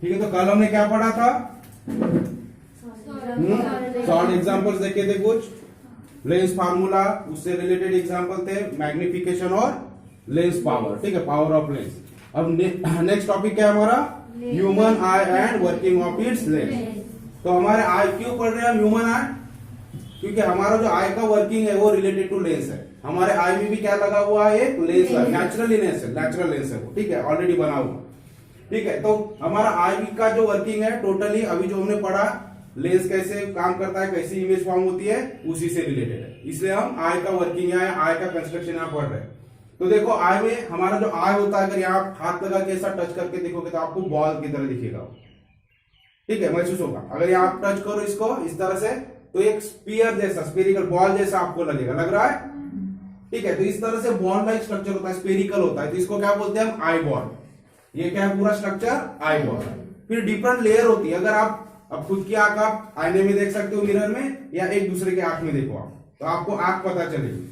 ठीक है, तो कल हमने क्या पढ़ा था? शॉर्ट एग्जांपल्स देखे थे कुछ, लेंस फार्मूला, उससे रिलेटेड एग्जांपल थे मैग्निफिकेशन और लेंस पावर। ठीक है, पावर ऑफ लेंस। अब नेक्स्ट टॉपिक क्या है हमारा? Human I and working of its lens. तो हमारे आई क्यों पढ़ रहे हैं हम ह्यूमन आई? क्योंकि हमारा जो आई का वर्किंग है वो रिलेटेड टू लेंस है। हमारे आई में भी क्या लगा हुआ है? एक लेंस है, नेचुरल लेंस है वो। ठीक है, ऑलरेडी बना हुआ। ठीक है, तो हमारा आई का जो वर्किंग है टोटली अभी जो हमने पढ़ा, लेंस कैसे काम करता है, कैसी इमेज फॉर्म होती है, उसी से रिलेटेड है। इसलिए हम आई का वर्किंग है, आई का कंस्ट्रक्शन यहाँ पढ़ रहे हैं। तो देखो आई में हमारा जो आई होता है, अगर यहाँ हाथ लगा के ऐसा टच करके देखोगे तो आपको बॉल की तरह दिखेगा। ठीक है, महसूस होगा। अगर यहाँ आप टच करो इसको इस तरह से तो एक स्पीयर जैसा, स्पेरिकल बॉल जैसा आपको लगेगा, लग रहा है? ठीक है, तो इस तरह से बॉल लाइक स्ट्रक्चर होता है, स्पेरिकल होता है, तो इसको क्या बोलते हैं हम? Eye ball. ये क्या है? पूरा स्ट्रक्चर आई बॉल। फिर डिफरेंट लेयर होती है। अगर आप अब खुद की आंख आप आईने में देख सकते हो, मिरर में, या एक दूसरे के आंख में देखो आप, तो आपको आंख पता चलेगी।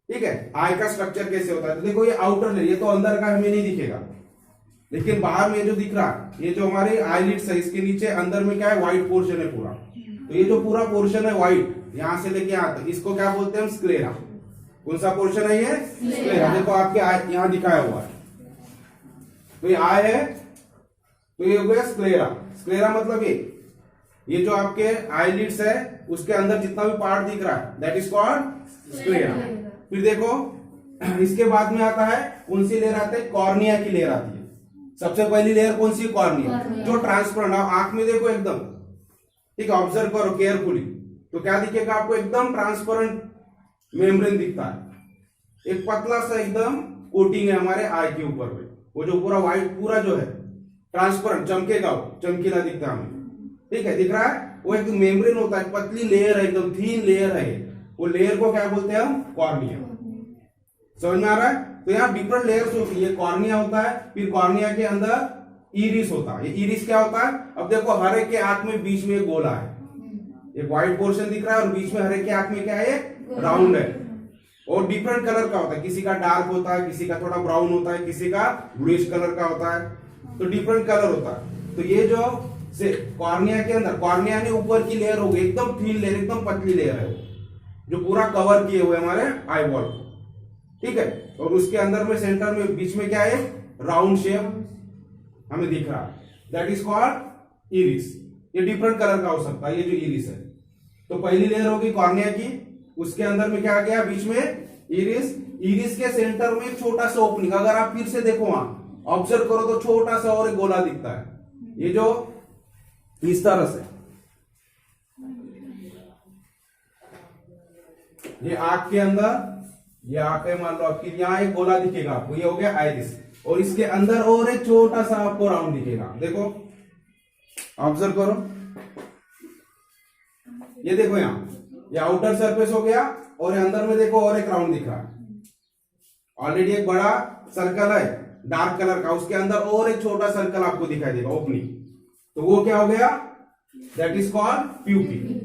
ठीक है, आई का स्ट्रक्चर कैसे होता है? तो देखो ये आउटर लेयर, ये तो अंदर का हमें नहीं दिखेगा, लेकिन बाहर में जो दिख रहा है, ये जो हमारे आईलिड्स है, इसके नीचे अंदर में क्या है? व्हाइट पोर्शन है पूरा। तो ये जो पूरा पोर्शन है व्हाइट, यहां से लेके यहां तक, इसको क्या बोलते हैं हम? स्क्लेरा। कौन सा पोर्शन है ये? स्क्लेरा। देखो आपके यहां दिखाया हुआ है, तो ये आई है, तो ये हो गया स्क्लेरा। स्क्लेरा मतलब ये जो आपके आईलिड्स है उसके अंदर जितना भी पार्ट दिख रहा है, दैट इज कॉल्ड स्क्लेरा। फिर देखो इसके बाद में आता है, कौन सी लेयर आती है? कॉर्निया की लेयर आती है। सबसे पहली लेयर कौन सी? कॉर्निया, जो ट्रांसपेरेंट। आप आंख में देखो एकदम, ठीक है, ऑब्जर्व करो केयरफुली, तो क्या दिखेगा आपको? एकदम ट्रांसपेरेंट मेम्ब्रेन दिखता है। एक पतला सा एकदम कोटिंग है हमारे आई के ऊपर में, वो जो पूरा व्हाइट पूरा जो है ट्रांसपेरेंट, चमकेगा, वो चमकीला दिखता है हमें। ठीक है, दिख रहा है? वो एक मेम्ब्रेन होता है, पतली लेयर है, एकदम थीन लेयर है। वो लेयर को क्या बोलते हैं हम? कॉर्निया। समझ में आ रहा है? तो यहाँ डिफरेंट लेयर्स होती है। कॉर्निया होता है, फिर कॉर्निया के अंदर इरिस होता है। ये इरिस क्या होता है? अब देखो हर एक के आंख में बीच में एक गोला है, एक व्हाइट पोर्शन दिख रहा है, और बीच में हर एक के आंख में क्या है? राउंड है, और डिफरेंट कलर का होता है। किसी का डार्क होता है, किसी का थोड़ा ब्राउन होता है, किसी का ब्लूइश कलर का होता है, तो डिफरेंट कलर होता है। तो ये जो से कॉर्निया के अंदर, कॉर्निया ने ऊपर की लेयर हो गई, एकदम थीन लेयर, एकदम पतली लेयर है वो, जो पूरा कवर किए हुए हमारे आई बॉल को। ठीक है, और उसके अंदर में सेंटर में बीच में क्या है? राउंड शेप हमें दिख रहा है, दैट इज कॉल्ड इरिस। ये डिफरेंट कलर का हो सकता है, ये जो इरिस है। तो पहली लेयर होगी कॉर्निया की, उसके अंदर में क्या आ गया? बीच में इरिस। इरिस के सेंटर में एक छोटा सा ओपनिंग, अगर आप फिर से देखो वहां ऑब्जर्व करो तो छोटा सा और एक गोला दिखता है, ये जो इस तरह से, ये आंख के अंदर, ये आंख है मान लो आपकी, यहां एक गोला दिखेगा आपको, ये हो गया आइरिस, और इसके अंदर और एक छोटा सा आपको राउंड दिखेगा। देखो ऑब्जर्व करो, ये देखो यहां, ये आउटर सरफेस हो गया, और अंदर में देखो और एक राउंड दिख रहा है। ऑलरेडी एक बड़ा सर्कल है डार्क कलर का, उसके अंदर और एक छोटा सर्कल आपको दिखाई देगा, ओपनिंग। तो वो क्या हो गया? That is called प्यूपिल।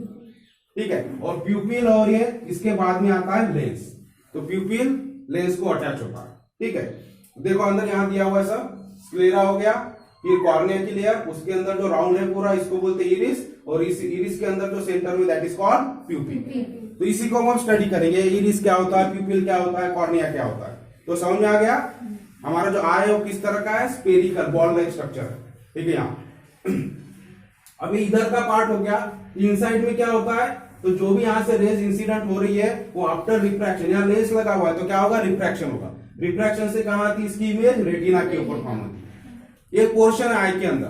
ठीक है, और प्यूपिल और ये इसके बाद में आता है लेंस। तो प्यूपिल लेंस को अटैच होता है। ठीक है, देखो अंदर यहां दिया हुआ है सब, स्क्लेरा हो गया, फिर कॉर्निया की लेयर, उसके अंदर जो राउंड है पूरा, इसको बोलते हैं इरिस, और इस इरिस के अंदर जो सेंटर में, दैट इज कॉल्ड प्यूपिल। तो इसी को हम स्टडी करेंगे, इरिस क्या होता है, प्यूपिल क्या होता है, कॉर्निया क्या होता है। तो समझ में आ गया? हमारा जो आई है वो किस तरह का है? स्पेरिकल बॉल लाइक स्ट्रक्चर है। ठीक है, यहाँ अभी इधर का पार्ट हो गया। इनसाइड में क्या होता है? तो जो भी यहां से रेज इंसिडेंट हो रही है वो आफ्टर रिफ्रैक्शन, यहाँ लेंस लगा हुआ है तो क्या होगा? रिफ्रैक्शन होगा। रिफ्रैक्शन से कहां आती है इसकी इमेज? रेटिना के ऊपर फॉर्म होती है। एक पोर्शन है आई के अंदर,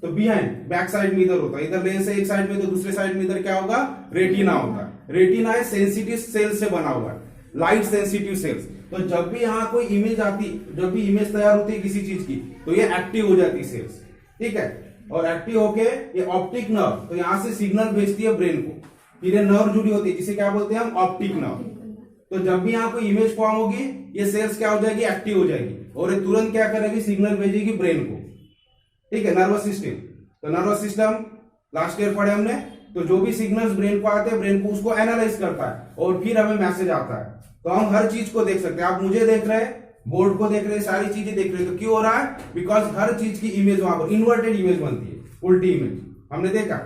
तो बिहाइंड बैक साइड में इधर होता है, इधर लेंस है एक साइड में, तो दूसरे साइड में इधर क्या होगा? रेटिना होता है। रेटिना है सेंसिटिव सेल से बना हुआ है, लाइट सेंसिटिव सेल्स। तो जब भी यहाँ कोई इमेज आती, जब भी इमेज तैयार होती है किसी चीज की, तो ये एक्टिव हो जाती है सेल्स। ठीक है, और एक्टिव होके ये ऑप्टिक नर्व, तो यहां से सिग्नल भेजती है ब्रेन को, फिर ये नर्व जुड़ी होती है जिसे क्या बोलते हैं हम? Optic nerve. तो जब भी यहाँ कोई इमेज फॉर्म होगी, ये सेल्स क्या हो जाएगी? एक्टिव हो जाएगी, और ये तुरंत क्या करेगी? सिग्नल भेजेगी ब्रेन को। ठीक है, नर्वस सिस्टम। तो नर्वस सिस्टम लास्ट ईयर पढ़े हमने, तो जो भी सिग्नल्स ब्रेन को आते हैं, ब्रेन को उसको एनालाइज करता है, और फिर हमें मैसेज आता है। तो हम हर चीज को देख सकते हैं। आप मुझे देख रहे हैं, बोर्ड को देख रहे हैं, सारी चीजें देख रहे हैं, तो क्यों हो रहा है? बिकॉज हर चीज की इमेज वहां पर इन्वर्टेड इमेज बनती है, उल्टी इमेज हमने देखा,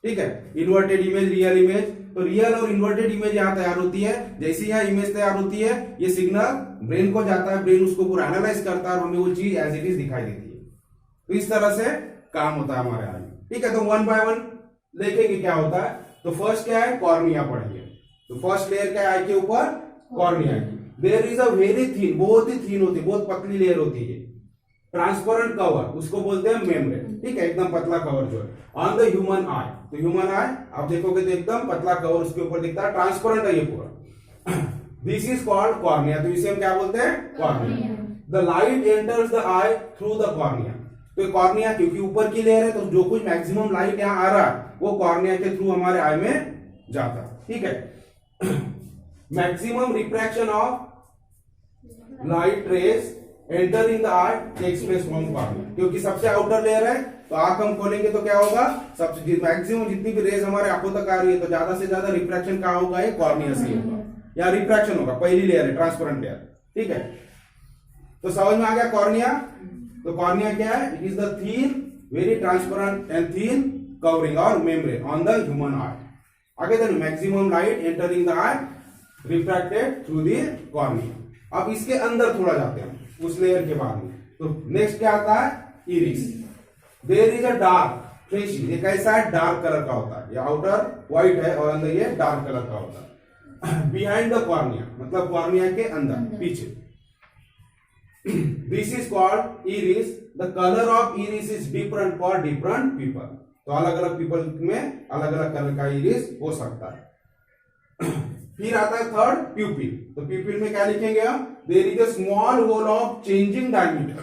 ठीक है। इन्वर्टेड इमेज, रियल इमेज, तो रियल और इन्वर्टेड इमेज यहाँ तैयार होती है। जैसे यहाँ इमेज तैयार होती है, ये सिग्नल ब्रेन को जाता है, ब्रेन उसको पूरा एनालाइज करता है और हमें वो चीज एज इट इज दिखाई देती है। तो इस तरह से काम होता है हमारे आई में, ठीक है। तो वन बाय वन देखेंगे क्या होता है। तो फर्स्ट क्या है? कॉर्निया पढ़ेंगे। तो फर्स्ट लेयर क्या है आई के ऊपर? कॉर्निया की। There is a very thin, बहुत ही थिन होती है, बहुत पतली लेयर होती है, ट्रांसपेरेंट कवर, उसको बोलते हैं मेम्ब्रेन, ठीक है, एकदम पतला कवर जो है ऑन द ह्यूमन आई। तो ह्यूमन आई आप देखोगे तो एकदम पतला कवर उसके ऊपर दिखता है, ट्रांसपेरेंट है ये पूरा। This is called cornea. तो इसे हम क्या बोलते हैं? Cornea. The light enters the I through the cornea. तो कॉर्निया क्योंकि ऊपर की लेयर है, तो जो कुछ मैक्सिमम लाइट यहाँ आ रहा है वो कॉर्निया के थ्रू हमारे आई में जाता है, ठीक है। Maximum refraction of light rays entering the eye takes place from cornea. क्योंकि सबसे आउटर लेयर है, तो आंख हम खोलेंगे तो क्या होगा? सबसे मैक्सिमम जितनी भी रेज हमारे आंखों तक आ रही है, तो ज्यादा से ज्यादा रिफ्रैक्शन कहाँ होगा? ये कॉर्निया से होगा, या रिफ्रैक्शन होगा। पहली लेयर है ट्रांसपेरेंट लेयर, ठीक है। तो समझ में आ गया कॉर्निया? तो कॉर्निया क्या है? It is the thin, very transparent and thin covering और membrane on the human eye. आगे देखो, maximum light entering the eye refracted through the cornea. अब इसके अंदर थोड़ा जाते हैं उस लेयर के बाद में। तो नेक्स्ट क्या आता है? Iris. There is a dark fleshy, ये कैसा है? डार्क कलर का होता है, ये आउटर व्हाइट है और अंदर ये डार्क कलर का होता है। बिहाइंड द कॉर्निया, मतलब कॉर्निया के अंदर, पीछे। This is called iris. The colour of iris is different for different people. तो अलग अलग पीपल में अलग अलग कलर का इरिस हो सकता है। फिर आता है थर्ड, प्यूपिल। तो प्यूपिल में क्या लिखेंगे हम? There is a small hole of changing diameter.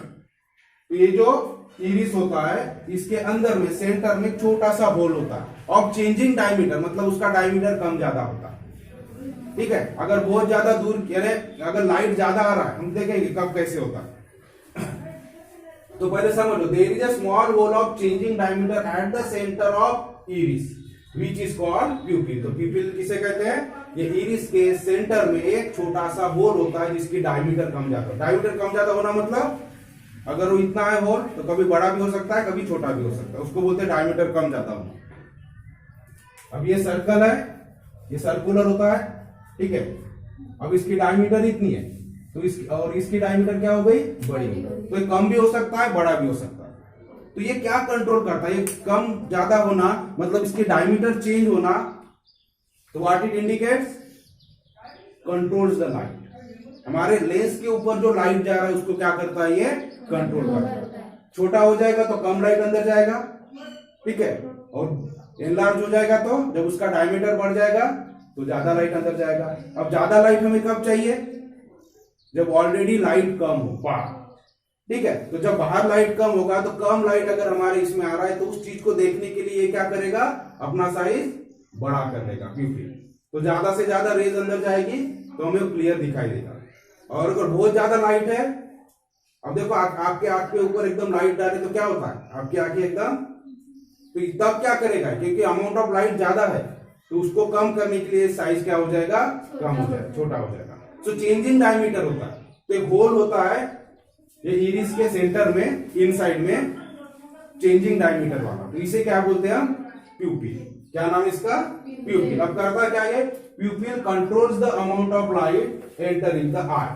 तो ये जो इरिस होता है, इसके अंदर में सेंटर में छोटा सा होल होता है ऑफ चेंजिंग डायमीटर, मतलब उसका डायमीटर कम ज्यादा होता है, ठीक है। अगर बहुत ज्यादा दूर, यानी अगर लाइट ज्यादा आ रहा है, हम देखेंगे कब कैसे होता है। तो पहले समझ लो, there is a small hole of changing diameter at the centre of iris which is called pupil. तो प्यूपिल किसे कहते हैं? ये इरिस के सेंटर में एक छोटा सा होल होता है जिसकी डायमीटर कम ज्यादा। डायमीटर कम ज्यादा होना मतलब अगर वो इतना है होल, तो कभी बड़ा भी हो सकता है, कभी छोटा भी हो सकता है, उसको बोलते हैं डायमीटर कम ज्यादा होना। अब ये सर्कल है, ये सर्कुलर होता है, ठीक है। अब इसकी डायमीटर इतनी है, तो इसकी डायमीटर क्या हो गई? बड़ी हो गई। तो ये कम भी हो सकता है, बड़ा भी हो सकता है। तो ये क्या कंट्रोल करता है? ये कम ज्यादा होना मतलब इसकी डायमीटर चेंज होना। तो what it indicates? Controls the light. हमारे लेंस के ऊपर जो लाइट जा रहा है उसको क्या करता है? ये कंट्रोल करता है। छोटा हो जाएगा तो कम लाइट अंदर जाएगा, ठीक है, और एनलार्ज हो जाएगा तो जब उसका डायमीटर बढ़ जाएगा तो ज्यादा लाइट अंदर जाएगा। अब ज्यादा लाइट हमें कब चाहिए? जब ऑलरेडी लाइट कम हो बाहर, ठीक है। तो जब बाहर लाइट कम होगा, तो कम लाइट अगर हमारे इसमें आ रहा है, तो उस चीज को देखने के लिए क्या करेगा? अपना साइज बड़ा कर लेगा प्यूपिल। तो ज्यादा से ज्यादा रेज अंदर जाएगी तो हमें क्लियर दिखाई देगा। और अगर बहुत ज्यादा लाइट है, अब देखो आपके आंख के ऊपर एकदम लाइट डाले तो क्या होता है? आपकी आंखें एकदम, तो तब क्या करेगा? क्योंकि अमाउंट ऑफ लाइट ज्यादा है, तो उसको कम करने के लिए साइज क्या हो जाएगा? कम हो जाएगा, छोटा हो जाएगा। तो चेंजिंग डायमीटर होता है। तो एक होल होता है ये इरिस के सेंटर में, इनसाइड में, चेंजिंग डायमीटर वाला। तो इसे क्या बोलते हैं हम? प्यूपिल। क्या नाम इसका? प्यूपिल। अब करता क्या है? Pupil controls the amount of light entering the eye,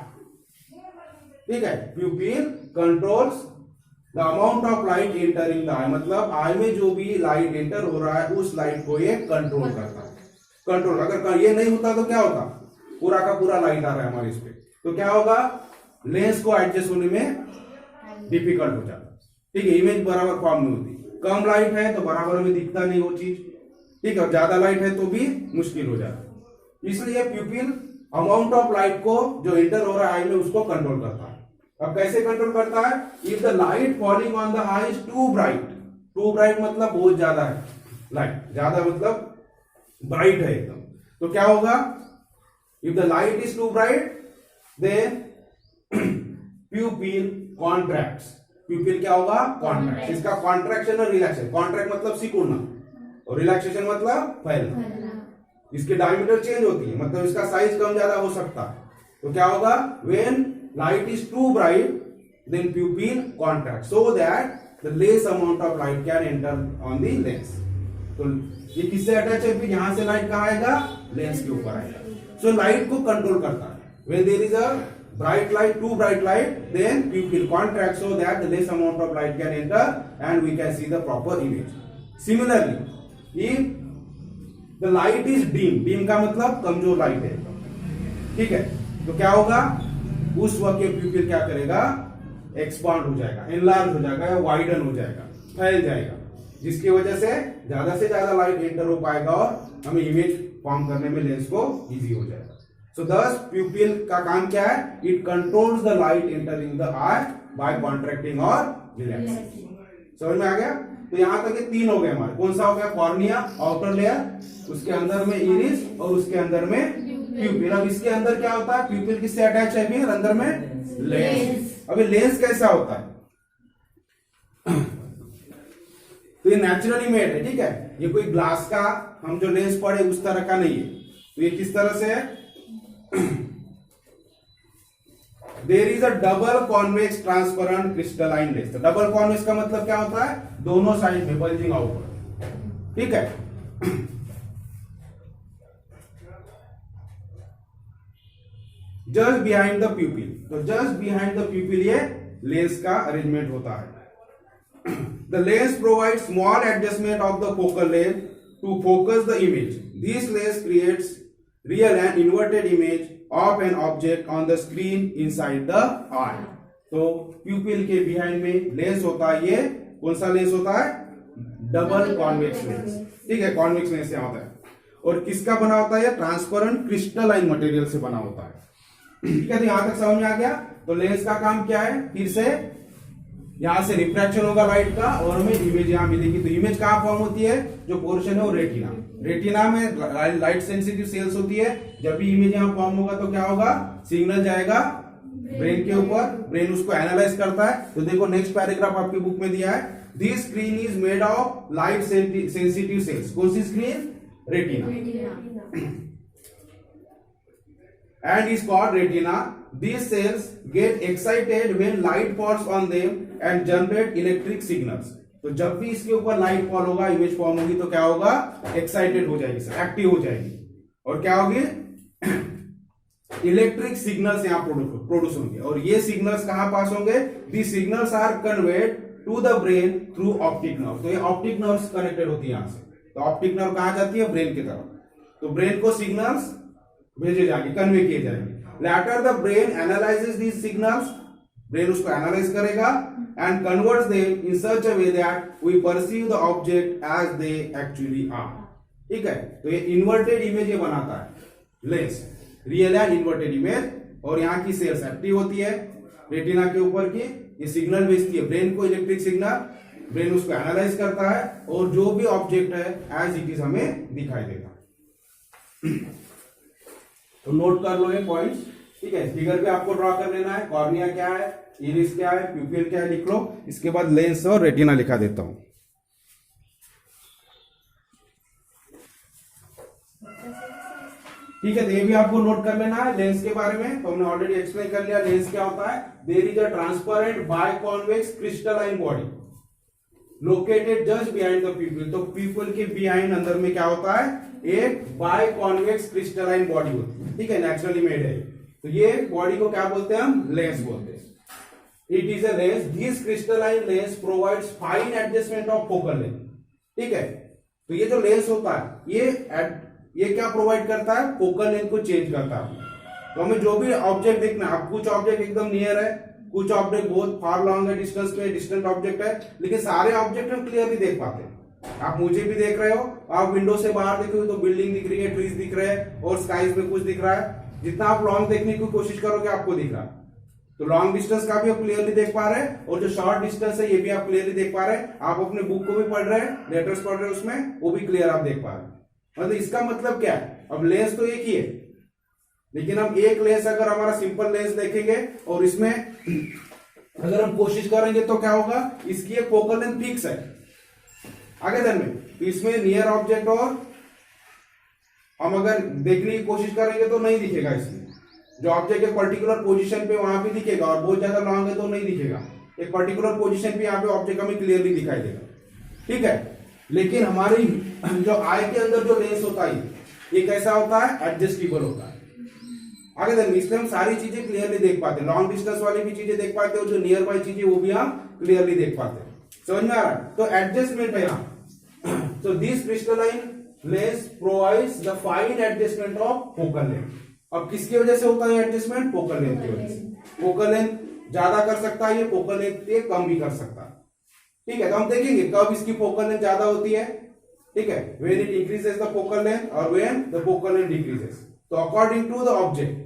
ठीक है। Pupil controls the amount of light entering the eye, मतलब आई में जो भी लाइट एंटर हो रहा है उस लाइट को ये कंट्रोल करता है। कंट्रोल, अगर ये नहीं होता तो क्या होता? पूरा का पूरा लाइट आ रहा है हमारे इस पे, तो क्या होगा? लेंस को एडजस्ट होने में डिफिकल्ट हो जाता, ठीक है। इमेज बराबर फॉर्म नहीं होती। कम लाइट है तो बराबर में दिखता नहीं वो चीज, ठीक है। ज्यादा लाइट है तो भी मुश्किल हो जाता। इसलिए प्यूपिल अमाउंट ऑफ लाइट को जो एंटर हो रहा है आई में उसको कंट्रोल करता है। अब कैसे कंट्रोल करता है? If the light falling on the eye is too bright मतलब बहुत ज्यादा है लाइट, ज्यादा मतलब ब्राइट है एकदम, तो क्या होगा? If the light is too bright then pupil contracts. Pupil क्या होगा? कॉन्ट्रैक्ट। इसका कॉन्ट्रैक्शन और रिलैक्सेशन, कॉन्ट्रैक्ट मतलब सिकुड़ना और रिलैक्सेशन मतलब फैलना। इसकी डायमीटर चेंज होती है, मतलब इसका साइज कम ज्यादा हो सकता है। तो क्या होगा? When light is too bright, then pupil contracts so that the less amount of light can enter on the lens. तो ये किससे अटैच है? फिर यहां से लाइट कहाँ आएगा? लेंस के ऊपर आएगा. सो लाइट को कंट्रोल करता है. When there is a bright light, too bright light, then pupil contracts so that the less amount of light can enter and we can see the proper image. Similarly, if the light is dim का मतलब कमजोर light है, ठीक है, तो क्या होगा? उस वक्त ये प्यूपिल क्या करेगा? एक्सपांड हो जाएगा, एनलार्ज हो जाएगा या वाइडन हो जाएगा, फैल जाएगा, जिसकी वजह से ज्यादा लाइट एंटर हो पाएगा और हमें इमेज फॉर्म करने में लेंस को इजी हो जाएगा. सो दस प्यूपिल का काम क्या है? It controls the light entering the eye by contracting और रिलैक्सिंग. समझ में आ गया? तो यहां तक ये तीन हो गए हमारे. कौन सा हो गया? कॉर्निया, आउटर लेयर, उसके अंदर में इरिस और उसके अंदर में प्यूपिल. अब इसके अंदर क्या होता है? प्यूपिल किससे अटैच है? फिर अंदर में लेंस. अभी लेंस कैसा होता है? तो ये नेचुरली मेड है, ठीक है, ये कोई ग्लास का हम जो लेंस पढ़े उस तरह का नहीं है. तो ये किस तरह से है? There is a double convex transparent crystalline lens. तो डबल कॉन्वेक्स का मतलब क्या होता है? दोनों साइड में बल्जिंग आउटवर्ड, ठीक है. Just behind the pupil. तो जस्ट बिहाइंड द प्यूपिल ये लेंस का अरेंजमेंट होता है. The lens provides small adjustment of the focal length to focus the image. This lens creates real and inverted image of an object on the screen inside the eye. तो pupil के behind में lens होता है. ये कौन सा lens होता है? डबल कॉन्वेक्स लेंस, ठीक है. कॉन्वेक्स लेंस यहाँ होता है. और किसका बना होता है? ट्रांसपेरेंट क्रिस्टलाइन मटेरियल से बना होता है, ठीक है. तो यहां तक समझ में आ गया. तो लेंस का काम क्या है? फिर से यहां से रिफ्रैक्शन होगा लाइट का और हमें इमेज यहां मिलेगी. तो इमेज कहां फॉर्म होती है? जो पोर्शन है वो रेटिना. रेटिना में लाइट सेंसिटिव सेल्स होती है. जब भी इमेज यहां फॉर्म होगा तो क्या होगा? सिग्नल जाएगा ब्रेन के ऊपर, ब्रेन उसको एनालाइज करता है. तो देखो नेक्स्ट पैराग्राफ आपकी बुक में दिया है. This screen is made of light sensitive cells. कौन सी screen? Retina. And is called retina. These cells get excited when light falls on them and generate electric signals. तो जब भी इसके ऊपर लाइट फॉल होगा, इमेज फॉर्म होगी, तो क्या होगा? एक्साइटेड हो जाएगी, एक्टिव हो जाएगी. और क्या होगी? इलेक्ट्रिक सिग्नल्स यहाँ प्रोड्यूस होंगे. और ये सिग्नल्स कहां पास होंगे? These signals are conveyed to the brain through optic nerve. तो ये ऑप्टिक नर्व कनेक्टेड होती है यहां से. तो ऑप्टिक नर्व कहां जाती है? ब्रेन की तरफ. तो ब्रेन को सिग्नल्स भेजे जाएंगे, कन्वे किए जाएंगे. Later the brain analyses these signals. Brain उसको एनालाइज करेगा and converts them in such a way that we perceive the object as they actually are. ठीक है. तो ये इन्वर्टेड इमेज ये बनाता है lens, real and inverted image. और यहाँ की सेल्स एक्टिव होती है रेटिना के ऊपर की. ये सिग्नल भेजती है ब्रेन को, इलेक्ट्रिक सिग्नल. ब्रेन उसको एनालाइज करता है और जो भी ऑब्जेक्ट है एज इट इज हमें दिखाई देगा. तो नोट कर लो ये पॉइंट्स, ठीक है. फिगर पे आपको ड्रॉ कर लेना है. कॉर्निया क्या है, इरिस क्या है, प्यूपिल क्या है, लिख लो. इसके बाद लेंस और रेटिना लिखा देता हूं. ठीक है. तो ये भी आपको नोट कर लेना है लेंस के बारे में. तो हमने ऑलरेडी एक्सप्लेन कर लिया लेंस क्या होता है. There is a transparent biconvex crystalline body located just behind the pupil. तो प्यूपिल के बिहाइंड अंदर में क्या होता है? एक बायकॉन्वेक्स क्रिस्टलाइन बॉडी होती है, ठीक है, नेचुरली मेड है. तो ये बॉडी को क्या बोलते हैं? हम लेंस बोलते हैं. It is a lens. This crystalline lens provides fine adjustment of focal length. ठीक है. तो ये जो लेंस होता है ये क्या प्रोवाइड करता है? फोकल लेंथ को चेंज करता है. तो हमें जो भी ऑब्जेक्ट देखना है, अब कुछ ऑब्जेक्ट एकदम नियर है, कुछ ऑब्जेक्ट बहुत फार लॉन्ग है, डिस्टेंस पे डिस्टेंट ऑब्जेक्ट है, लेकिन सारे ऑब्जेक्ट हम क्लियरली देख पाते हैं. आप मुझे भी देख रहे हो, आप विंडो से बाहर देख रहे हो तो बिल्डिंग दिख रही है, ट्रीज दिख रहे हैं और स्काईज में कुछ दिख रहा है. जितना आप लॉन्ग देखने की कोशिश करोगे आपको दिख रहा है. तो लॉन्ग डिस्टेंस का भी आप क्लियरली देख पा रहे हैं और जो शॉर्ट डिस्टेंस है ये भी आप क्लियरली देख पा रहे हैं. आप अपने बुक को भी पढ़ रहे हैं, लेटर्स पढ़ रहे हैं, उसमें वो भी क्लियर आप देख पा रहे हैं. मतलब इसका मतलब क्या है? अब लेंस तो एक ही है, लेकिन हम एक लेंस अगर हमारा सिंपल लेंस देखेंगे और इसमें अगर हम कोशिश करेंगे तो क्या होगा? इसकी एक फोकल लेंथ फिक्स है आगे दिन में. तो इसमें नियर ऑब्जेक्ट और हम अगर देखने की कोशिश करेंगे तो नहीं दिखेगा इसमें. जो ऑब्जेक्ट एक पर्टिकुलर पोजीशन पे वहां पे दिखेगा और बहुत ज्यादा लॉन्ग है तो नहीं दिखेगा। एक पर्टिकुलर पोजीशन पे यहाँ पे ऑब्जेक्ट हमें क्लियरली दिखाई देगा, ठीक है। लेकिन हमारी जो आई के अंदर जो लेंस होता है ये कैसा होता है, एडजस्टेबल होता है। आगे देखिए, इसमें हम सारी चीजें क्लियरली देख पाते हैं, लॉन्ग डिस्टेंस वाली भी चीजें देख पाते हैं और जो नियर बाय चीजें वो भी हम क्लियरली देख पाते हैं। समझ में आ रहा है? तो एडजस्टमेंट है यहाँ। तो this crystalline lens provides the fine adjustment of focal length. अब किसकी वजह से होता है एडजस्टमेंट? फोकल लेंथ की वजह से। फोकल लेंथ ज्यादा कर सकता है ये, फोकल लेंथ ये कम भी कर सकता है, ठीक है। तो हम देखेंगे कब इसकी फोकल लेंथ ज्यादा होती है, ठीक है, when it increases the focal length और when the focal length decreases. तो अकॉर्डिंग टू द ऑब्जेक्ट,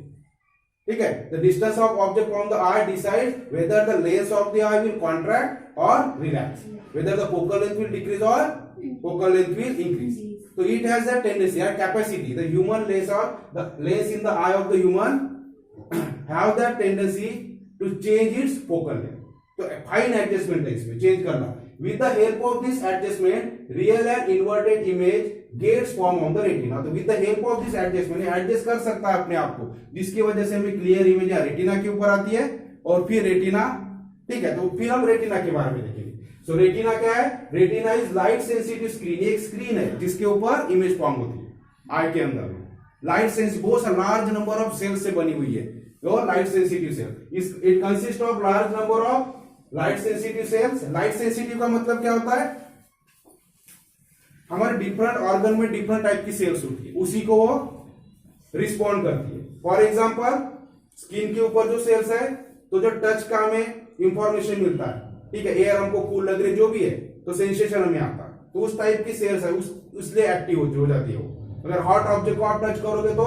ठीक है, the distance of object from the eye decide whether the lens of the eye will contract और relax, whether the focal length will decrease और focal length will increase. So it has a tendency or capacity, the human lens or the lens in the eye of the human have that tendency to change its focal length. तो fine adjustment है इसमें change करना। With the help of this adjustment, real and inverted image gets formed on the retina. तो with the help of this adjustment, adjust कर सकता है अपने आप को, जिसकी वजह से हमें क्लियर इमेज या रेटिना के ऊपर आती है और फिर रेटिना, ठीक है। तो फिर हम रेटिना के बारे में देखेंगे। तो रेटिना क्या है? Retina is light sensitive screen. एक स्क्रीन है जिसके ऊपर इमेज फॉर्म होती है आई के अंदर। लाइट सेंसिटिव, बहुत लार्ज नंबर ऑफ सेल्स से बनी हुई है और light sensitive cell. It consist of large number of light sensitive cells. Light sensitive का मतलब क्या होता है? हमारे डिफरेंट ऑर्गन में डिफरेंट टाइप की सेल्स होती है, उसी को वो रिस्पॉन्ड करती है। फॉर एग्जाम्पल स्किन के ऊपर जो सेल्स है, तो जो टच का हमें इंफॉर्मेशन मिलता है, ठीक है, एयर हमको कूल लग रही जो भी है तो सेंसेशन हमें आता है, तो उस टाइप की सेल्स है, उसलिए एक्टिव हो जाती है वो। अगर हॉट ऑब्जेक्ट को आप टच करोगे तो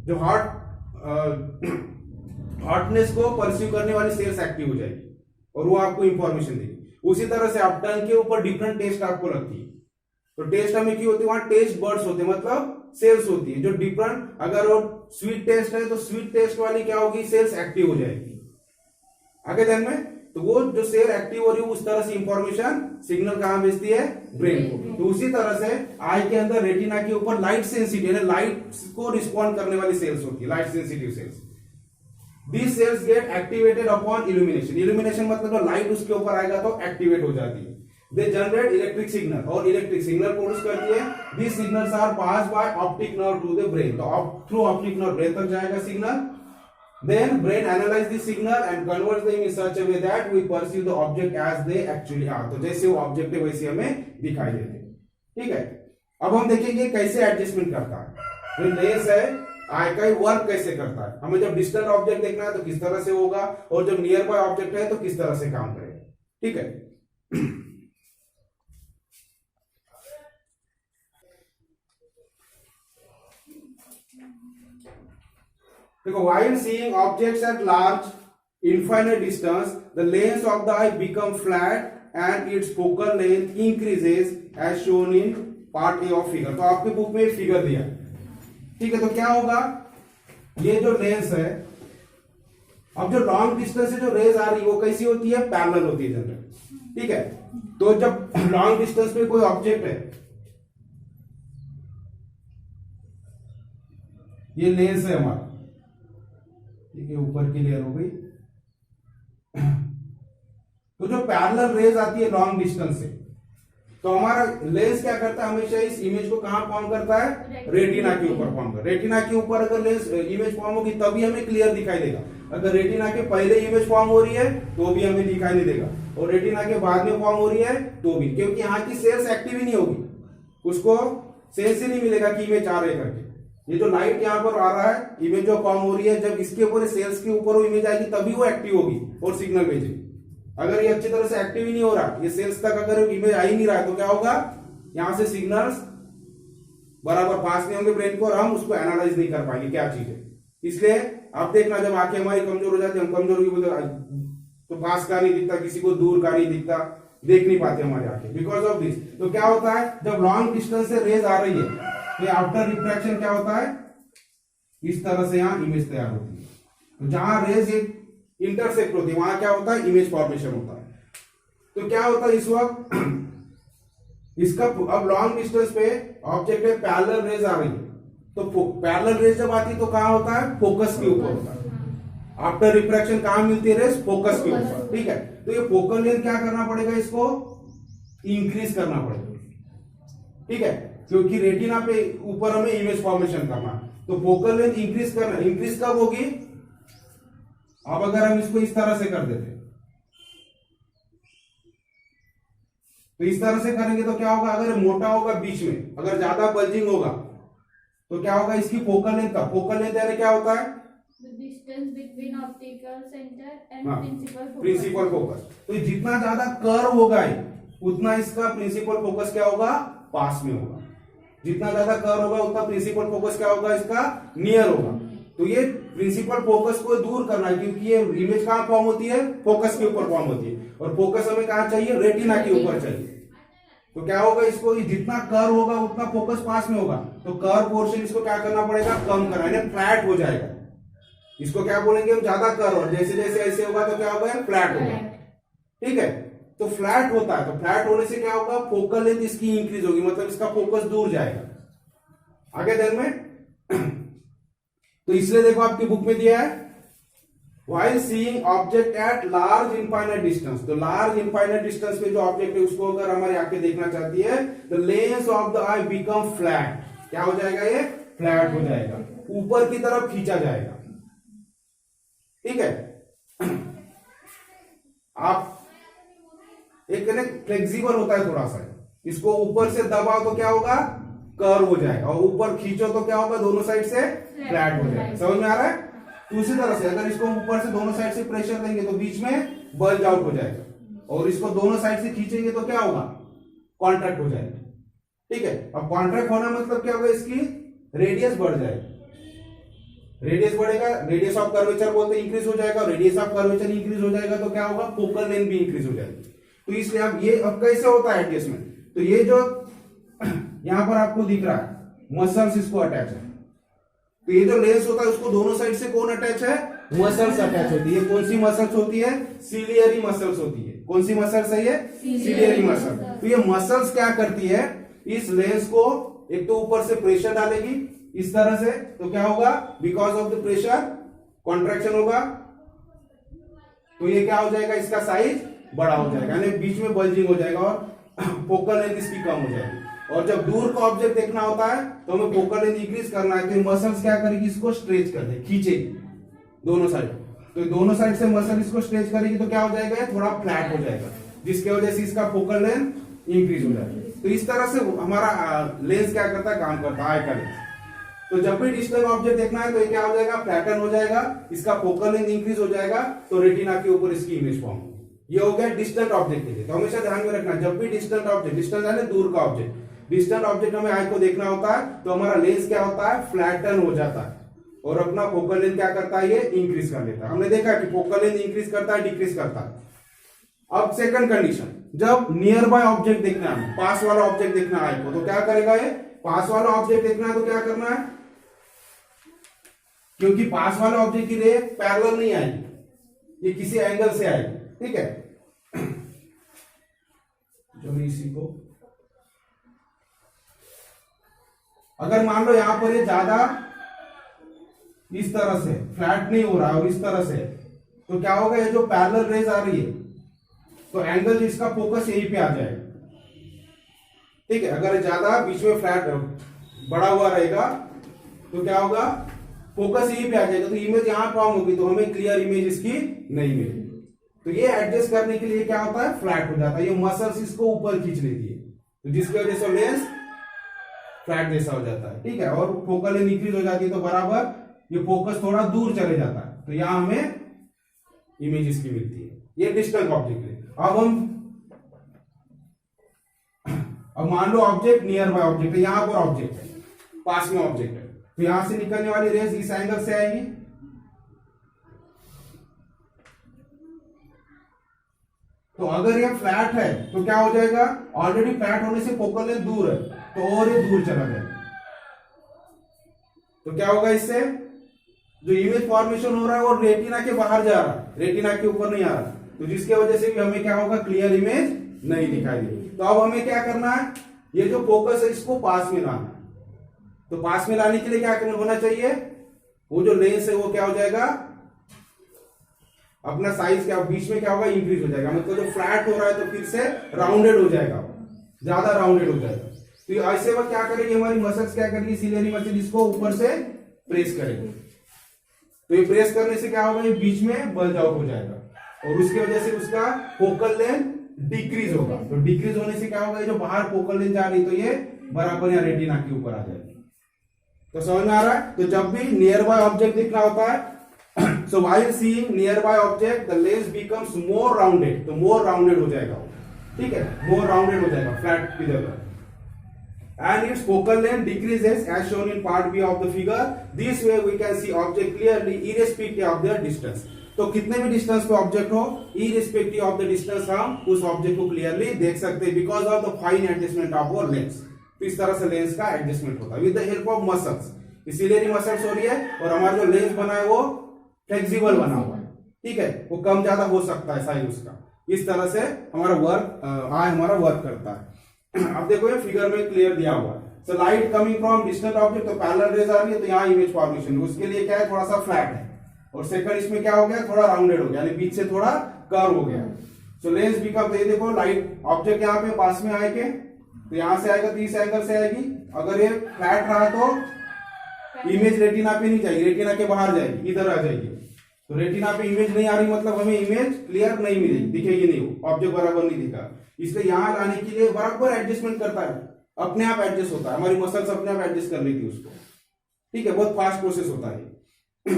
जो हॉटनेस को परस्यू करने वाली सेल्स एक्टिव हो जाएगी और वो आपको इंफॉर्मेशन देगी। उसी तरह से आप टंग के ऊपर डिफरेंट टेस्ट आपको लगती है, तो टेस्ट हमें क्यों होती है? वहां टेस्ट बर्ड्स होते हैं, मतलब सेल्स होती है जो डिफरेंट। अगर वो स्वीट टेस्ट है तो स्वीट टेस्ट वाली क्या होगी? सेल्स एक्टिव हो जाएगी। आगे ध्यान में, तो वो जो सेल एक्टिव हो रही है उस तरह से इंफॉर्मेशन सिग्नल कहां भेजती है? ब्रेन को। तो उसी तरह से आई के अंदर रेटिना के ऊपर लाइट सेंसिटिव, लाइट को रिस्पॉन्ड करने वाली सेल्स होती है, light sensitive sales. These cells get activated upon illumination. Illumination मतलब जो लाइट उसके ऊपर आएगा तो एक्टिवेट हो जाती है। They generate electric signal और इलेक्ट्रिक सिग्नल प्रोड्यूस करती है। These signals are passed by optic nerve to the brain. तो through optic nerve brain तक जाएगा signal. Then brain analyze the signal and converts them in such a way that we perceive the object as they actually are. तो जैसे वो object है वैसे हमें दिखाई देते हैं, ठीक है। अब हम देखेंगे कैसे एडजस्टमेंट करता है। जो लेंस है आई का वर्क कैसे करता है। हमें जब डिस्टेंट ऑब्जेक्ट देखना है तो किस तरह से होगा, और जब नियर बाय ऑब्जेक्ट है तो किस तरह से काम करेगा, ठीक है। देखो, while seeing objects at large infinite distance, the lens of the eye become flat and its focal length increases as shown in part A of figure। तो आपके बुक में एक फिगर दिया, ठीक है। तो क्या होगा, ये जो लेंस है, अब जो लॉन्ग डिस्टेंस से जो रेज आ रही है वो कैसी होती है? पैरेलल होती है जनरल, ठीक है। तो जब लॉन्ग डिस्टेंस पे कोई ऑब्जेक्ट है, ये लेंस है हमारा, ठीक है, ऊपर की लेयर हो गई। तो जो पैरेलल रेज आती है लॉन्ग डिस्टेंस से, तो हमारा लेंस क्या करता है? हमेशा इस इमेज को कहां फॉर्म करता है? रेटिना के ऊपर फॉर्म करता है। रेटिना के ऊपर अगर लेंस इमेज फॉर्म होगी तभी हमें क्लियर दिखाई देगा। अगर रेटिना के पहले इमेज फॉर्म हो रही है तो भी हमें दिखाई नहीं देगा, और रेटिना के बाद में फॉर्म हो रही है तो भी, क्योंकि यहाँ की सेल्स एक्टिव ही नहीं होगी, उसको सेंस ही नहीं मिलेगा कि इमेज आ रही है करके। ये जो लाइट यहाँ पर आ रहा है, इमेज जो फॉर्म हो रही है, जब इसके ऊपर सेल्स के ऊपर वो इमेज आएगी तभी वो एक्टिव होगी और सिग्नल भेजेगी। अगर ये अच्छी तरह से एक्टिव ही नहीं हो रहा, ये सेल्स तक अगर इमेज आ ही नहीं रहा है, तो क्या होगा? यहां से सिग्नल्स बराबर पास नहीं होंगे ब्रेन को और हम उसको एनालाइज नहीं कर पाएंगे क्या चीज है। इसलिए आप देखना, जब आंखें हमारी कमजोर हो जाती है, हम कमजोर तो पास का नहीं दिखता, किसी को दूर का नहीं दिखता, देख नहीं पाते हमारी आंखें बिकॉज ऑफ दिस। तो क्या होता है, जब लॉन्ग डिस्टेंस से रेज आ रही है तो आफ्टर रिफ्रैक्शन क्या होता है? इस तरह से यहां इमेज तैयार होती है। तो जहां रेज इंटरसेक्ट होती है वहां क्या होता है? इमेज फॉर्मेशन होता है। तो क्या होता है इस वक्त, इसका अब लॉन्ग डिस्टेंस पे ऑब्जेक्ट है, पैरेलल रेज आ रही है, तो पैरेलल रेज जब आती है तो कहां होता है, फोकस के ऊपर होता है। आफ्टर रिफ्रैक्शन कहां मिलती है रेज, फोकस के ऊपर, ठीक है। तो ये फोकल लेंथ क्या करना पड़ेगा, इसको इंक्रीज करना पड़ेगा, ठीक है, क्योंकि रेटिना पे ऊपर हमें इमेज फॉर्मेशन करना, तो फोकल लेंथ इंक्रीज करना। इंक्रीज कब होगी, अब अगर हम इसको इस तरह से कर देते, तो इस तरह से करेंगे तो क्या होगा, अगर मोटा होगा बीच में, अगर ज्यादा बल्जिंग होगा तो क्या होगा, इसकी फोकल लेंथ का, फोकल लेंथ यानी क्या होता है, distance between optical centre and principal focus. तो जितना ज्यादा कर्व होगा उतना इसका प्रिंसिपल फोकस क्या होगा, पास में होगा। जितना ज्यादा कर्व होगा उतना प्रिंसिपल फोकस क्या होगा, इसका नियर होगा। तो ये प्रिंसिपल फोकस को दूर करना है, क्योंकि ये इमेज कहां फॉर्म होती है, फोकस के ऊपर फॉर्म होती है, और फोकस हमें कहां चाहिए, रेटिना के ऊपर चाहिए। तो क्या होगा, इसको जितना कर्व होगा उतना फोकस पास में होगा, तो कर्व पोर्शन इसको क्या करना पड़ेगा, कम करना है, फ्लैट हो जाएगा। इसको क्या बोलेंगे हम, ज्यादा कर्व, और जैसे जैसे ऐसे होगा तो क्या होगा, फ्लैट होगा, ठीक है। तो फ्लैट होता है, तो फ्लैट होने से क्या होगा, फोकल लेंथ इसकी इंक्रीज होगी, मतलब इसका फोकस दूर जाएगा। आगे ध्यान में तो इसलिए देखो आपकी बुक में दिया है, while seeing object at large infinite distance, तो लार्ज इनफाइनाइट डिस्टेंस पे जो ऑब्जेक्ट है उसको अगर हमारी आंखें देखना चाहती है, तो lens of the I become flat, क्या हो जाएगा, ये फ्लैट हो जाएगा, ऊपर की तरफ खींचा जाएगा, ठीक है। आप एक फ्लेक्सिबल होता है थोड़ा सा, इसको ऊपर से दबाओ तो क्या होगा, कर्व हो जाएगा, और ऊपर खींचो तो क्या होगा, दोनों साइड से फ्लैट हो जाएगा। समझ में आ रहा है। तो उसी तरह से अगर इसको ऊपर से दोनों साइड से प्रेशर देंगे तो बीच में बल्ज आउट हो जाएगा, और इसको दोनों साइड से खींचेंगे तो क्या होगा, कॉन्ट्रैक्ट हो जाएगा, ठीक है। अब कॉन्ट्रैक्ट होना मतलब क्या होगा, इसकी रेडियस बढ़ जाएगी, रेडियस बढ़ेगा, रेडियस ऑफ कर्वेचर बोलते हैं, इंक्रीज हो जाएगा, रेडियस ऑफ कर्वेचर इंक्रीज हो जाएगा तो क्या होगा, फोकल लेंथ भी इंक्रीज हो जाएगी। तो इसलिए अब ये अब कैसे होता है एडजस्टमेंट, तो ये जो यहां पर आपको दिख रहा है मसल्स इसको अटैच है, तो ये जो लेंस होता है उसको दोनों साइड से कौन अटैच है, मसल्स अटैच होती है। कौन सी मसल्स होती है, सिलियरी मसल्स होती है। कौन सी मसल्स है ये, सिलियरी मसल। तो ये मसल्स क्या करती है, इस लेंस को एक तो ऊपर से प्रेशर डालेगी इस तरह से, तो क्या होगा, because of the pressure contraction होगा, तो ये क्या हो जाएगा, इसका साइज बड़ा हो जाएगा, यानी बीच में बल्जिंग हो जाएगा और फोकल लेंथ इसकी कम हो जाएगी। और जब दूर का ऑब्जेक्ट देखना होता है तो हमें फोकल लेंथ इंक्रीज करना है, तो मसल्स क्या करेगी, इसको स्ट्रेच कर दे, खींचेगी दोनों साइड, तो दोनों साइड से मसल इसको स्ट्रेच करेगी तो क्या हो जाएगा, थोड़ा फ्लैट हो जाएगा, जिसके वजह से इसका फोकल लेंथ इंक्रीज हो जाएगा। तो इस तरह से हमारा लेंस क्या करता है, काम करता है, आई का लेंस। तो जब भी डिस्टल ऑब्जेक्ट देखना है तो ये क्या हो जाएगा, फ्लैटन हो जाएगा, इसका फोकल लेंथ इंक्रीज हो जाएगा, तो रेटिना के ऊपर इसकी इमेज फॉर्म होगी। ये हो गया डिस्टेंट ऑब्जेक्ट के लिए। तो हमेशा ध्यान में रखना, जब भी डिस्टेंट ऑब्जेक्ट, डिस्टेंट यानी दूर का ऑब्जेक्ट, डिस्टेंट ऑब्जेक्ट हमें आई को देखना होता है तो हमारा लेंस क्या होता है, फ्लैटन हो जाता है, और अपना फोकल लेंथ क्या करता है, ये इंक्रीज कर लेता है। हमने देखा कि फोकल लेंथ इंक्रीज करता है, डिक्रीज करता है। अब सेकंड कंडीशन, जब नियर बाय ऑब्जेक्ट देखना है, पास वाला ऑब्जेक्ट देखना है आई को, तो क्या करेगा, ये पास वाला ऑब्जेक्ट देखना है तो क्या करना है, क्योंकि पास वाले ऑब्जेक्ट की रे पैरेलल नहीं आएगी, ये किसी एंगल से आएगी, ठीक है। जो इसी को अगर मान लो यहां पर ये ज्यादा इस तरह से फ्लैट नहीं हो रहा है और इस तरह से, तो क्या होगा, ये जो पैरेलल रेज आ रही है तो एंगल जिसका फोकस यहीं पे आ जाएगा, ठीक है। अगर ज्यादा बीच में फ्लैट बड़ा हुआ रहेगा तो क्या होगा, फोकस यहीं पे आ जाएगा, तो इमेज यहां फॉर्म होगी, तो हमें क्लियर इमेज इसकी नहीं मिलेगी। तो ये एडजस्ट करने के लिए क्या होता है, फ्लैट हो जाता है, ये मसल्स इसको ऊपर खींच लेती है, तो जिसकी वजह से लेंस फ्लैट जैसा हो जाता है, ठीक है। और फोकल लेंथ इंक्रीज हो जाती है तो बराबर ये फोकस थोड़ा दूर चले जाता है, तो यहां हमें इमेज इसकी मिलती है। ये डिस्टेंट ऑब्जेक्ट है। अब मान लो ऑब्जेक्ट नियर बाय ऑब्जेक्ट है, यहां पर ऑब्जेक्ट है, पास में ऑब्जेक्ट है, तो यहां से निकलने वाली रेज इस एंगल से आएगी, तो अगर ये फ्लैट है तो क्या हो जाएगा, ऑलरेडी फ्लैट होने से फोकल लेंथ दूर है तो और ये दूर चला जाएगा, तो क्या होगा, इससे जो इमेज फॉर्मेशन हो रहा है वो रेटिना के बाहर जा रहा है, रेटिना के ऊपर नहीं आ रहा, तो जिसके वजह से भी हमें क्या होगा, क्लियर इमेज नहीं दिखाई देगी। तो अब हमें क्या करना है, ये जो फोकस है इसको पास में लाना है, तो पास में लाने के लिए क्या होना चाहिए, वो जो लेंस है वो क्या हो जाएगा, अपना साइज क्या बीच में क्या होगा, इंक्रीज हो जाएगा। मतलब जो फ्लैट हो रहा है तो फिर से राउंडेड हो जाएगा, ज्यादा राउंडेड हो जाएगा। तो ऐसे वक्त क्या करेगी हमारी मसल्स, क्या करेगी, सिलियरी मसल इसको ऊपर से प्रेस करेगी। तो ये प्रेस करने से क्या होगा, ये बीच में बल्ज आउट हो जाएगा और उसकी वजह से उसका फोकल लेंथ डिक्रीज होगा। तो डिक्रीज होने से क्या होगा, ये जो बाहर फोकल लेंथ जा रही तो ये बराबर यहाँ रेटिना के ऊपर आ जाएगी। तो समझ में आ रहा है। तो जब भी नियर बाय ऑब्जेक्ट दिखना होता है, so while seeing nearby object the lens becomes more rounded, तो more rounded हो जाएगा वो, ठीक है, more rounded हो जाएगा फ्लैट की जगह। and its focal length decreases as shown in part B of the figure. This way we can see object clearly irrespective of their distance. तो कितने भी डिस्टेंस पे ऑब्जेक्ट हो, irrespective of the distance हम उस object को clearly देख सकते हैं because of the fine adjustment of our lens. तो इस तरह से लेंस का एडजस्टमेंट होता है with the help of muscles. इसीलिए मसल्स हो रही है और हमारा जो लेंस बना है वो फ्लेक्सिबल बना हुआ है, ठीक है, वो कम ज्यादा हो सकता है साइज उसका। इस तरह से हमारा हमारा वर्क करता है। अब देखो ये फिगर में क्लियर दिया हुआ है। So light coming from distant object, तो पैरेलल रेज आ रही है, तो यहाँ इमेज फॉर्मेशन, उसके लिए क्या है, थोड़ा सा फ्लैट है। और सेकंड इसमें क्या हो गया, थोड़ा राउंडेड हो गया, यानी बीच से थोड़ा कर्व हो गया। सो लेंस बिकम, तो ये देखो लाइट ऑब्जेक्ट यहाँ पे पास में आएंगे तो यहां से आएगा, 30 एंगल से आएगी। अगर ये फ्लैट रहा तो इमेज रेटिना पे नहीं जाएगी, रेटिना के बाहर जाएगी, इधर आ जाएगी। तो रेटिना पे इमेज नहीं आ रही, मतलब हमें इमेज क्लियर नहीं मिलेगी, दिखेगी नहीं, वो ऑब्जेक्ट बराबर नहीं दिखा। इसलिए यहां लाने के लिए बराबर एडजस्टमेंट करता है, अपने आप एडजस्ट होता है, हमारी मसल्स अपने आप एडजस्ट कर लेती है उसको, ठीक है, बहुत फास्ट प्रोसेस होता है।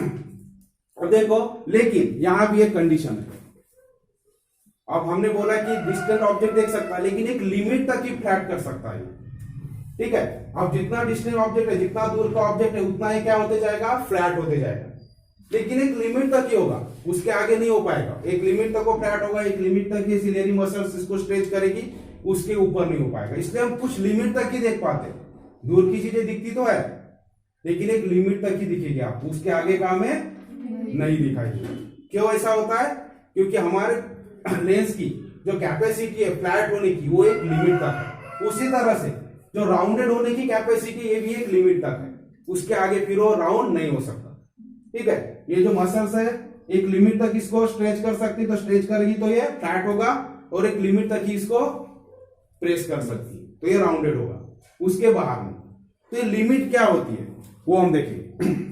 अब देखो, लेकिन यहां भी एक कंडीशन है। अब हमने बोला कि डिस्टेंट ऑब्जेक्ट देख सकता है, लेकिन एक लिमिट तक ही फ्लैट कर सकता है, ठीक है। अब जितना डिस्टेंट ऑब्जेक्ट है, जितना दूर का ऑब्जेक्ट है, उतना ही क्या होते जाएगा, फ्लैट होते जाएगा। लेकिन एक लिमिट तक ही होगा, उसके आगे नहीं हो पाएगा। एक लिमिट तक वो फ्लैट होगा, एक लिमिट तक ये सिलियरी मसल्स इसको स्ट्रेच करेगी, उसके ऊपर नहीं हो पाएगा। इसलिए हम कुछ लिमिट तक ही देख पाते, दूर की चीजें दिखती तो है, लेकिन एक लिमिट तक ही दिखेगी, आपको उसके आगे का हमें नहीं दिखाई देगी। क्यों ऐसा होता है, क्योंकि हमारे लेंस की जो कैपेसिटी है फ्लैट होने की, वो एक लिमिट तक है। उसी तरह से जो राउंडेड होने की कैपेसिटी, ये भी एक लिमिट तक है, उसके आगे फिर वो राउंड नहीं हो सकता, ठीक है। ये जो मसल्स है एक लिमिट तक इसको स्ट्रेच कर सकती, तो स्ट्रेच करेगी तो ये फ्लैट होगा, और एक लिमिट तक ही इसको प्रेस कर सकती है तो ये राउंडेड होगा, उसके बाहर में। तो ये लिमिट क्या होती है वो हम देखेंगे।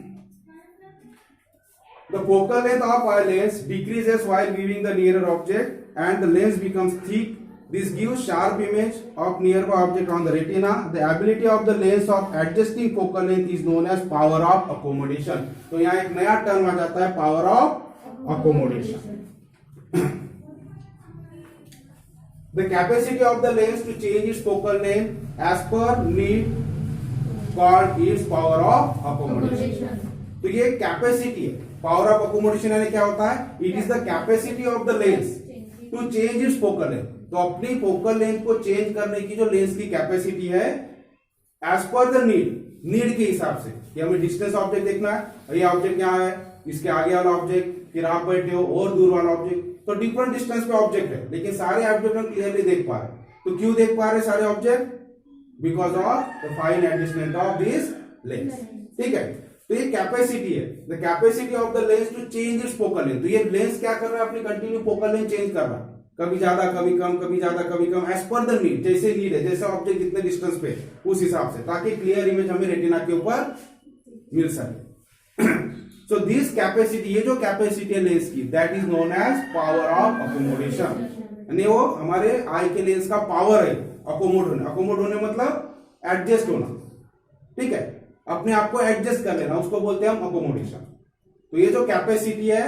The focal length of a lens decreases while viewing the nearer object and the lens becomes thick. This gives sharp image of nearby object on the retina. The ability of the lens of adjusting focal length is known as power of accommodation. तो यहाँ एक नया term आ जाता है, power of accommodation. The capacity of the lens to change its focal length as per need called its power of accommodation. तो ये capacity है, power of accommodation यानी क्या होता है, it is the capacity of the lens to change its focal length. तो अपनी focal length को चेंज करने की जो लेंस की कैपेसिटी है, एज पर द नीड के हिसाब से, कि हमें डिस्टेंस ऑब्जेक्ट देखना है, ये ऑब्जेक्ट यहाँ है, इसके आगे वाला ऑब्जेक्ट, फिर आप बैठे हो और दूर वाला ऑब्जेक्ट, तो डिफरेंट डिस्टेंस पे ऑब्जेक्ट है, लेकिन सारे ऑब्जेक्ट हम क्लियरली देख पा रहे हैं। तो क्यों देख पा रहे हैं सारे object, because of the fine adjustment of this lens, ठीक है। तो ये कैपेसिटी है, the capacity of the lens to change its focal length. तो ये लेंस क्या कर रहा है, अपनी कंटिन्यू फोकल लेंथ चेंज कर रहा है, कभी ज्यादा कभी कम, कभी ज्यादा कभी कम, एज पर द नीड, जैसे नीड है, जैसे ऑब्जेक्ट जितने डिस्टेंस पे, उस हिसाब से, ताकि क्लियर इमेज हमें रेटिना के ऊपर मिल सके। सो दिस कैपेसिटी, ये जो कैपेसिटी है लेंस की, that is known as power of accommodation, यानी वो हमारे आई के लेंस का पावर है अकोमोड होने। अकोमोड होने मतलब एडजस्ट होना, ठीक है, अपने आप को एडजस्ट कर लेना, उसको बोलते हैं हम अकोमोडेशन। तो ये जो कैपेसिटी है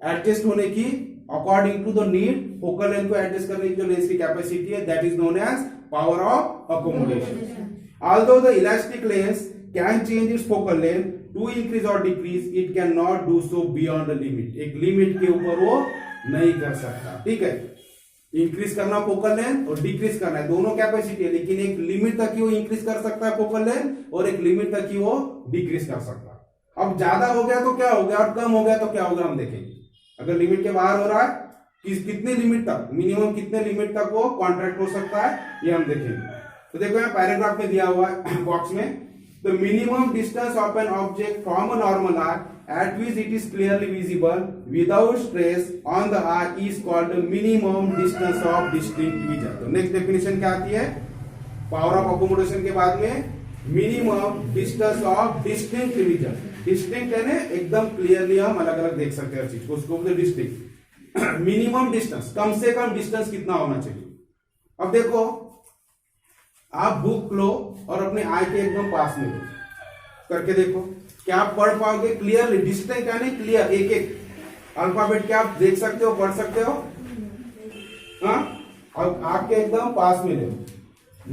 एडजस्ट होने की, according to the need, focal length को एडजस्ट करने की जो लेंस की कैपेसिटी है, that is known as power of accommodation. Although the elastic lens can change its focal length to increase और decrease, it can not do so beyond the limit. एक limit के ऊपर वो नहीं कर सकता, ठीक है। इंक्रीज करना फोकल लेंथ और डिक्रीज करना है, दोनों कैपेसिटी है, लेकिन एक लिमिट तक ही वो इंक्रीज कर सकता है फोकल लेंथ, और एक लिमिट तक ही वो डिक्रीज कर सकता है। अब ज्यादा हो गया तो क्या हो गया, और कम हो गया तो क्या होगा, हम देखेंगे। अगर लिमिट के बाहर हो रहा है, कितने लिमिट तक, मिनिमम कितने लिमिट तक वो कॉन्ट्रैक्ट हो सकता है, ये हम देखेंगे। तो देखो यहाँ पैराग्राफ में दिया हुआ है बॉक्स में, the minimum distance of an object from a normal eye at which it is clearly visible without stress on the eye is called the minimum distance of distinct vision. तो next definition क्या आती है power of accommodation के बाद में minimum distance of distinct vision. Distinct है ना एकदम क्लियरली हम अलग अलग देख सकते हैं हर चीज को, उसको बोलते हैं डिस्टिंक्ट. मिनिमम डिस्टेंस कम से कम डिस्टेंस कितना होना चाहिए. अब देखो आप बुक लो और अपने आई के एकदम पास में लो करके देखो क्या आप पढ़ पाओगे क्लियरली. डिस्टिंक्ट यानी क्लियर एक एक अल्फाबेट क्या आप देख सकते हो पढ़ सकते हो. हाँ और आपके एकदम पास में ले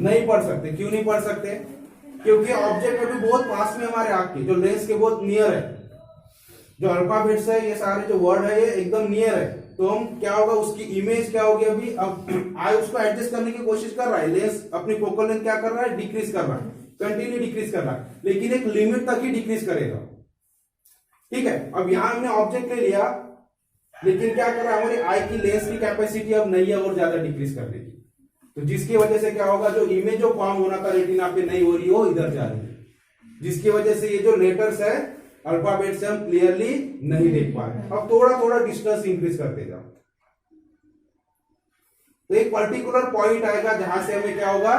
नहीं पढ़ सकते. क्यों नहीं पढ़ सकते? क्योंकि ऑब्जेक्ट अभी बहुत पास में हमारे आंख के जो लेंस के बहुत नियर है. जो अल्फाबेट्स है ये सारे जो वर्ड है ये एकदम नियर है. तो हम क्या होगा उसकी इमेज क्या होगी अभी अब आई उसको एडजस्ट करने की कोशिश कर रहा है. लेंस अपनी फोकल लेंथ क्या कर रहा है डिक्रीज कर रहा है कंटिन्यू डिक्रीज कर रहा है लेकिन एक लिमिट तक ही डिक्रीज करेगा. ठीक है अब यहां हमने ऑब्जेक्ट ले लिया लेकिन क्या कर रहा है हमारी आई की लेंस की कैपेसिटी अब नहीं है और ज्यादा डिक्रीज कर देगी. तो जिसकी वजह से क्या होगा जो इमेज जो फॉर्म होना था रेटिना पे नहीं हो रही हो इधर जा रही है. जिसकी वजह से ये जो लेटर्स है अल्फाबेट से हम क्लियरली नहीं देख पा रहे. अब थोड़ा थोड़ा डिस्टेंस इंक्रीज करते जाओ तो एक पर्टिकुलर पॉइंट आएगा जहां से हमें क्या होगा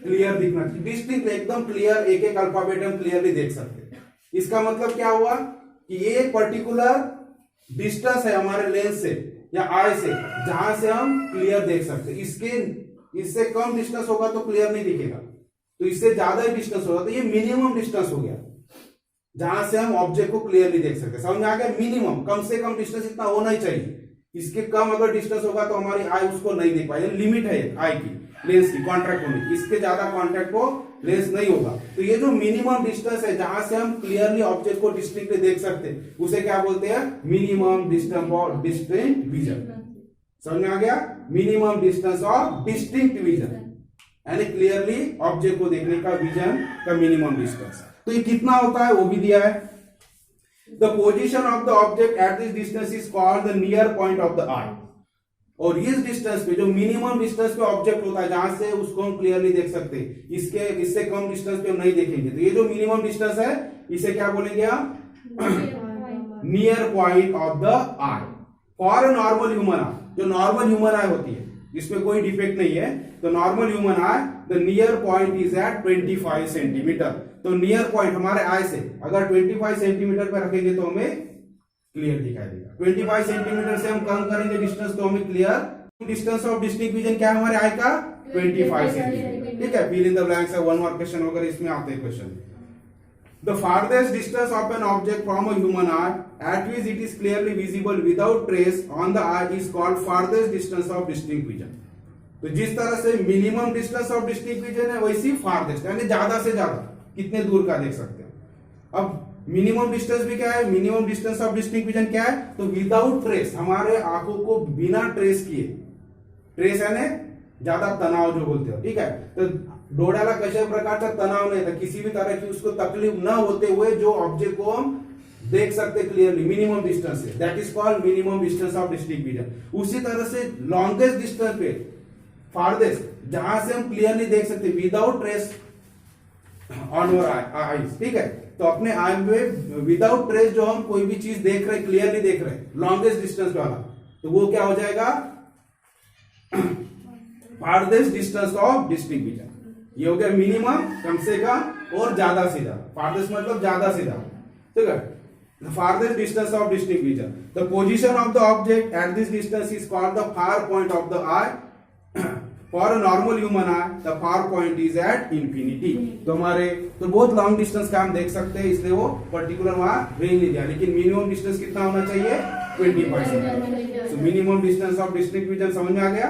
क्लियर दिखना चाहिए. डिस्टिंक्ट एकदम क्लियर एक एक अल्फाबेट हम क्लियरली देख सकते हैं. इसका मतलब क्या हुआ कि ये एक पर्टिकुलर डिस्टेंस है हमारे लेंस से या आई से जहां से हम क्लियर देख सकते हैं. इससे कम डिस्टेंस होगा तो क्लियर नहीं दिखेगा. तो इससे ज्यादा ही डिस्टेंस होगा तो ये मिनिमम डिस्टेंस हो गया जहां से हम ऑब्जेक्ट को क्लियरली देख सकते हैं. समझ में आ गया. मिनिमम कम से कम डिस्टेंस इतना होना ही चाहिए. इसके कम अगर डिस्टेंस होगा तो हमारी आई उसको नहीं देख पाएगी. लिमिट है आई की लेंस की कॉन्ट्रैक्ट होने की. इसके ज्यादा कॉन्ट्रैक्ट को लेंस नहीं होगा. तो ये जो मिनिमम डिस्टेंस है जहां से हम क्लियरली ऑब्जेक्ट को डिस्टिंक्टली देख सकते हैं उसे क्या बोलते हैं minimum distance of distinct vision. समझ में आ गया. Minimum distance of distinct vision यानी क्लियरली ऑब्जेक्ट को देखने का विजन का मिनिमम डिस्टेंस. तो ये कितना होता है वो भी दिया है. The position of the object at this distance is called the near point of the eye. और इस डिस्टेंस पे जो मिनिमम डिस्टेंस पे ऑब्जेक्ट होता है जहां से उसको हम क्लियरली देख सकते हैं इससे कम डिस्टेंस पे हम नहीं देखेंगे. तो ये जो मिनिमम डिस्टेंस है इसे क्या बोलेंगे हम near point of the I. For a normal human आई जो नॉर्मल ह्यूमन आई होती है इसमें कोई डिफेक्ट नहीं है. तो normal human eye the near point is at 25 centimetre. तो नियर पॉइंट हमारे आई से अगर 25 सेंटीमीटर पे रखेंगे तो हमें क्लियर दिखाई देगा. 25 सेंटीमीटर से हम कम करेंगे डिस्टेंस तो हमें clear. Distance of distinct vision क्या है हमारे आई का 25 सेंटीमीटर. ठीक है फिल इन द ब्लैंक्स है. वन मार्क क्वेश्चन वगैरह इसमें आते हैं question. The farthest distance of an object from a human eye at which it is clearly visible without trace on the eye is called farthest distance of distinct vision. तो जिस तरह से minimum distance of distinct vision है वैसी farthest यानी ज्यादा से ज्यादा कितने दूर का देख सकते हो. अब मिनिमम डिस्टेंस भी क्या है minimum distance of distinct vision क्या है तो विदाउट ट्रेस हमारे आंखों को बिना ट्रेस किए. ट्रेस है ना ज्यादा तणाव जो बोलते हो. ठीक है तो डोळ्याला कशा प्रकारचा तणाव नाही था किसी भी तरह की उसको तकलीफ न होते हुए जो ऑब्जेक्ट को हम देख सकते clearly minimum distance say that is called minimum distance of distinct vision. उसी तरह से लॉन्गेस्ट डिस्टेंस पे फारदेस्ट जहां से हम क्लियरली देख सकते without trace on your eyes. ठीक है तो अपने आई में विदाउट ट्रेस जो हम कोई भी चीज देख रहे क्लियरली देख रहे लॉन्गेस्ट डिस्टेंस वाला तो वो क्या हो जाएगा farthest distance of distinct vision. ये हो गया मिनिमम कम से कम और ज्यादा से ज्यादा. फारदेस्ट मतलब ज्यादा से ज्यादा. ठीक है the farthest distance of distinct vision. The position of the object at this distance is called the far point of the eye. For a normal human eye, the far point is at infinity. तो हमारे तो बहुत long distance का हम देख सकते हैं इसलिए वो पर्टिकुलर वहां रेंज नहीं दिया. लेकिन मिनिमम डिस्टेंस कितना होना चाहिए 25 सेंटीमीटर. तो minimum distance of distinct vision समझ में आ गया.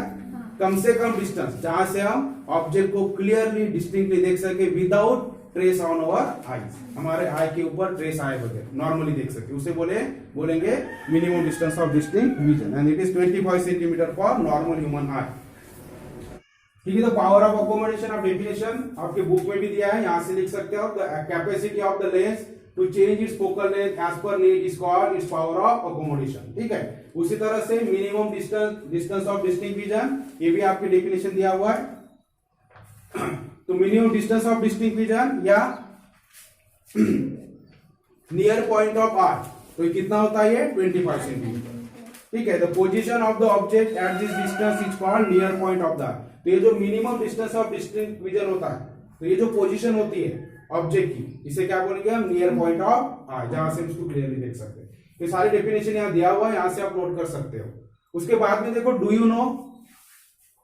कम से कम डिस्टेंस जहां से हम ऑब्जेक्ट को क्लियरली डिस्टिंक्टली देख सके without trace on our eyes. हमारे आई के ऊपर ट्रेस आए बगैर नॉर्मली देख सके उसे बोलेंगे minimum distance of distinct vision and it is 25 centimetre for normal human eye. ठीक है तो power of accommodation of definition आपके बुक में भी दिया है यहां से लिख सकते हो. The capacity of the lens to change its focal length as per need is called its power of accommodation. ठीक है उसी तरह से minimum distance of distinct vision ये भी आपकी डेफिनेशन दिया हुआ है. तो minimum distance of distinct vision या नियर पॉइंट ऑफ आई, तो ये कितना होता है, ये 25 सेंटीमीटर। ठीक है, the position of the object at this distance is called near point of the eye. तो ये जो minimum distance of distinct vision होता है, तो ये जो पोजीशन होती है ऑब्जेक्ट की, इसे क्या बोलेंगे हम, नियर पॉइंट ऑफ आई, जहां से इसको क्लियरली देख सकते हैं। ये सारी डेफिनेशन यहाँ दिया हुआ है, यहां से आप नोट कर सकते हो। उसके बाद में देखो, do you know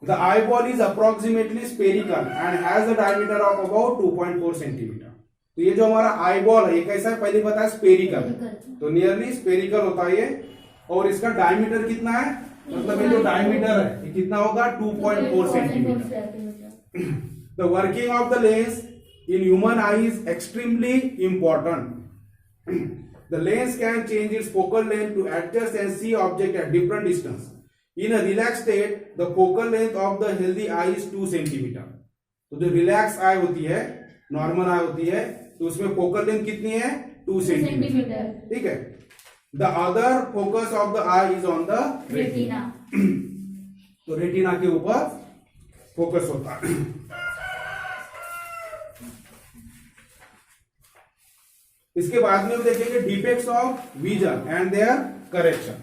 the eye ball is approximately spherical and has a diameter of about 2.4 centimetre. तो ये जो हमारा आई बॉल है, ये कैसा है, पहले बताया स्पेरिकल, तो नियरली स्पेरिकल होता है ये, और इसका डायमीटर कितना है, मतलब ये जो डायमीटर है ये कितना होगा, 2.4 centimetre. The working of the lens in human eye is extremely important. The lens can change its focal length to adjust and see object at different distance. In a relaxed state, the focal length of the healthy eye is 2 centimeter. तो जो relax I होती है, normal आई होती है, तो उसमें focal length कितनी है, 2 सेंटीमीटर। ठीक है, the other focus of the eye is on the retina. तो रेटिना के ऊपर फोकस होता है। इसके बाद में हम देखेंगे defects of vision and their correction.